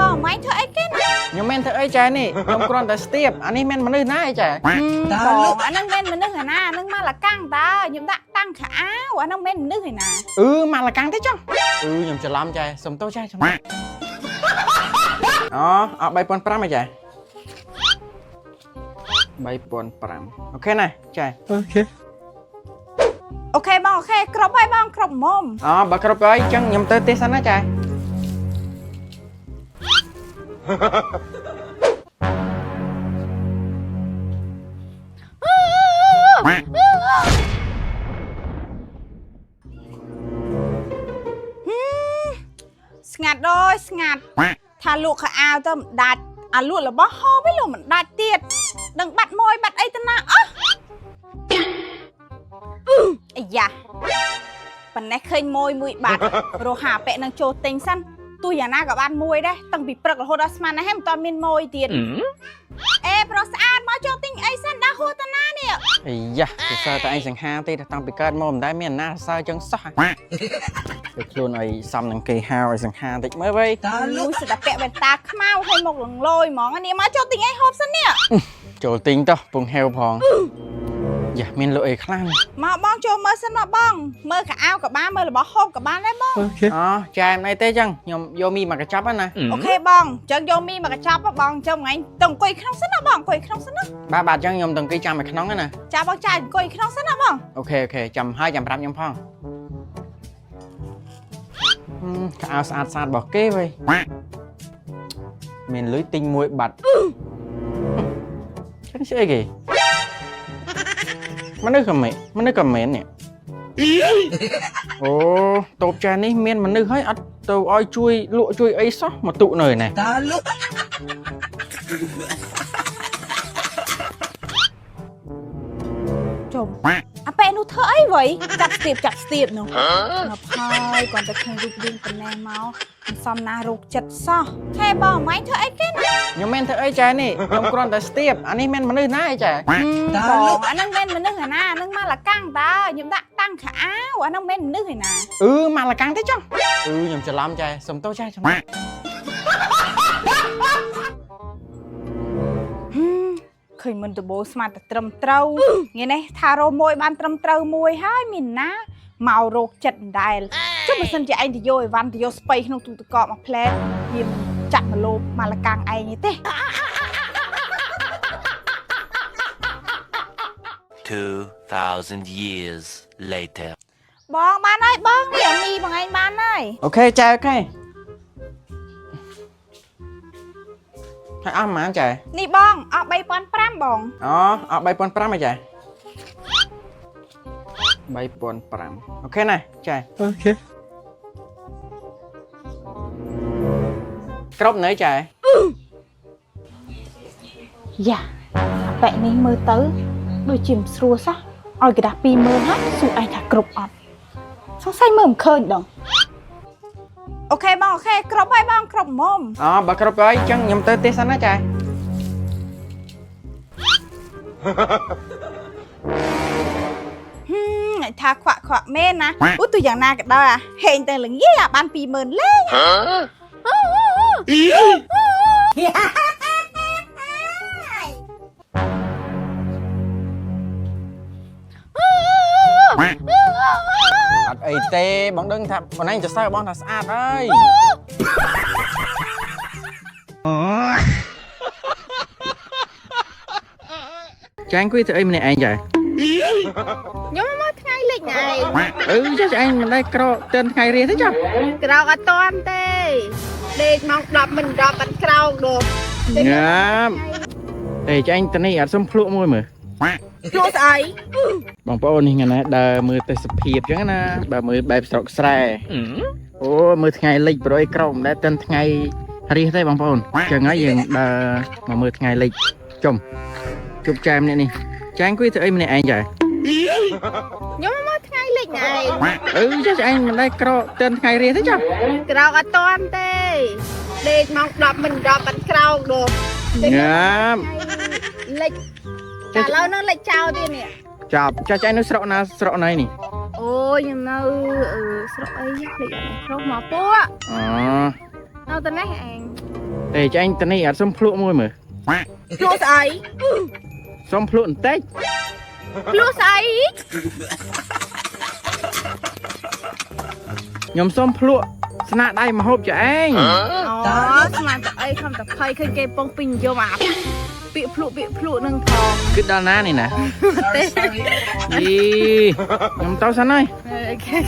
បងម៉ៃធ្វើអីគេខ្ញុំមិនធ្វើអីចែនេះខ្ញុំគ្រាន់តែស្ទាបអានេះមិនមនុស្សណាអីចែបងអាហ្នឹងមិនមនុស្សឯណាអាហ្នឹងមកលកាំងតើខ្ញុំដាក់តាំងខោអាវអាហ្នឹងមិនមនុស្សឯណាមកលកាំងទេចុះខ្ញុំច្រឡំចែសុំទោសចែចាំអូអត់3500អីចែ3500អូខេណាចែអូខេបងអូខេគ្រប់ហើយបងគ្រប់មុំបើគ្រប់ហើយអញ្ចឹងខ្ញុំទៅទេសិនណាចែស្ងាត់ដោយស្ងាត់ថាលក់ខោអាវទៅមិនដាច់អាលក់របស់ហោវិញលក់មិនដាច់ទៀតដឹងបាត់មួយបាត់អីទៅណាអាយ៉ាប៉ណ្ណេះឃើញមួយបាត់រហ័សពាក់នឹងចូលទិញសិនទោះយ៉ាងណាក៏បានមួយដែរតាំងពីព្រឹករហូតដល់ស្មានណាស់មិនតមានមួយទៀតប្រុសស្អាតមកចូលទិញអីសិនដល់ហួរតាណានេះអាយ៉ាសរសើរតែឯងសង្ហាទេតាំងពីកើតមកមិនដែលមានណាសរសើរចឹងសោះទៅខ្លួនឲ្យសំនឹងគេហៅឲ្យសង្ហាតិចមើលវិញតើលុយស្ដាប់ពាក់វ៉ែនតាខ្មៅឲ្យមកលងលយហ្មងនេះមកចូលទិញអីហូបសិននេះចូលទិញទៅពងហេវផងយ៉ាមានលក់អីខ្លាំងមកបងចូលមើលសិនមកបងមើលខោអាវក៏បានមើលរបស់ហូបក៏បានដែរបងចែមអីទេចឹងខ្ញុំយកមីមកកញ្ចប់ណាអូខេបងចឹងយកមីមកកញ្ចប់បងចាំថ្ងៃទៅអង្គុយក្នុងសិនណាបងអង្គុយក្នុងសិនណាបាទចឹងខ្ញុំទៅអង្គុយចាំនៅក្នុងណាចាបងចាអង្គុយក្នុងសិនណាបងអូខេចាំហើយចាំប្រាប់ខ្ញុំផងខោអាវស្អាតរបស់គេវិញមានលុយទិញមួយបាត់ចឹងស្អីគេមនុស្សក៏មិននេះអូតូបចានេះមានមនុស្សហើយអត់ទៅឲ្យជួយលក់ជួយអីសោះមកទុនៅនេះតើលក់ចុំអាប៉ែនោះធ្វើអីវ៉ៃចាត់ស្ទាបនោះមកផាយគាត់ទៅឃើញរូបរាងប៉ុណ្ណេះមកសំណារោគចិត្តសោះហេបងម៉ៃធ្វើអីគេខ្ញុំមិនធ្វើអីចែនេះខ្ញុំគ្រាន់តែស្ទាបអានេះមិនមនុស្សណាអីចែបងអាហ្នឹងមិនមនុស្សឯណាអាហ្នឹងមកលកាំងតើខ្ញុំដាក់តាំងខោអាវអាហ្នឹងមិនមនុស្សឯណាមកលកាំងទេចុះខ្ញុំច្រឡំចែសុំទោសចែចាំឃើញមិនដបោស្មាតតែត្រឹមត្រូវងាយនេះថារោមួយបានត្រឹមត្រូវមួយហើយមានណាមករោគចិត្តដដែលចុះបើសិនជាឯងទៅយកអីវ៉ាន់ទៅយកស្ពៃក្នុងទូទឹកកកមកផ្លែវាមិនចាក់មកលោបមកលកាំងឯងទេ2,000 years later បងបានហើយបងនេះមីបងឯងបានហើយអូខេចែអូខេហើយអស់ប៉ុន្មានចែនេះបងអស់3500បងអស់3500ហ៎ចែ3500អូខេណាចែអូខេគ្រប់នៅចែយ៉ាបែកនេះមើលទៅដូចជាមិនស្រួលសោះឲ្យក្រាស់20000ហើយសួរឯងថាគ្រប់អត់សង្ស័យមើលមិនឃើញដងអូខេបងអូខេគ្រប់ហើយបងគ្រប់មុំបើគ្រប់ហើយអញ្ចឹងខ្ញុំទៅទេសិនណាចែថាខ្វាក់មែនណាអូទូយ៉ាងណាក៏ដោយហេងទៅល្ងាចបាន20000លេងអត់អីទេបងដឹងថាបងឯងសរសើរបងថាស្អាតហើយចាញ់គួយធ្វើអីម្នាក់ឯងចាខ្ញុំមកថ្ងៃលេខណែចាឯងមិនដែរក្រទិនថ្ងៃរៀនទេចាក្រោកអត់តាន់ទេលេខមក10មិន10បាត់ក្រោកដូញ៉ាំចាឯងទៅនេះអត់សុំភ្លក់មួយមើលភ្លក់ស្អីបងប្អូននេះថ្ងៃណាដើរមើលទេសភាពអញ្ចឹងណាបើមើលបែបស្រុកស្រែអូមើលថ្ងៃលិចប្រយក្រោកមិនដែរទិនថ្ងៃរៀសទេបងប្អូនអញ្ចឹងហើយយើងដើរមកមើលថ្ងៃលិចជុំជប់ចែមនេះចាញ់គួយធ្វើអីម្នាក់ឯងចាខ្ញុំមកថ្ងៃលេខណែចាឯងមិនដែរក្រទិនថ្ងៃរៀសទេចាក្រោកអត់តាន់ទេលេខមក10មិន10បាត់ក្រោកដូញ៉ាំលេខតែឥឡូវនឹងលេខចោលទៀតនេះចាប់ចាញ់នៅស្រុកណាស្រុកណៃនេះអូខ្ញុំនៅស្រុកអីលេខអីស្រុកមកពួកនៅទៅនេះឯង Ê cho anh tên này ở xóm phluộn môi mà ភ្លក់ស្អី xóm phluộn tách ភ្លក់ស្អី nhóm xóm phluộn sna đai mà hộp cho anh អូស្មានតែអីខំតែភ័យឃើញគេពងពេញនិយមអាពាក្យភ្លក់នឹងផង cứ đo ná này nè ទេ đi nhóm tao sẵn ơi អូខេ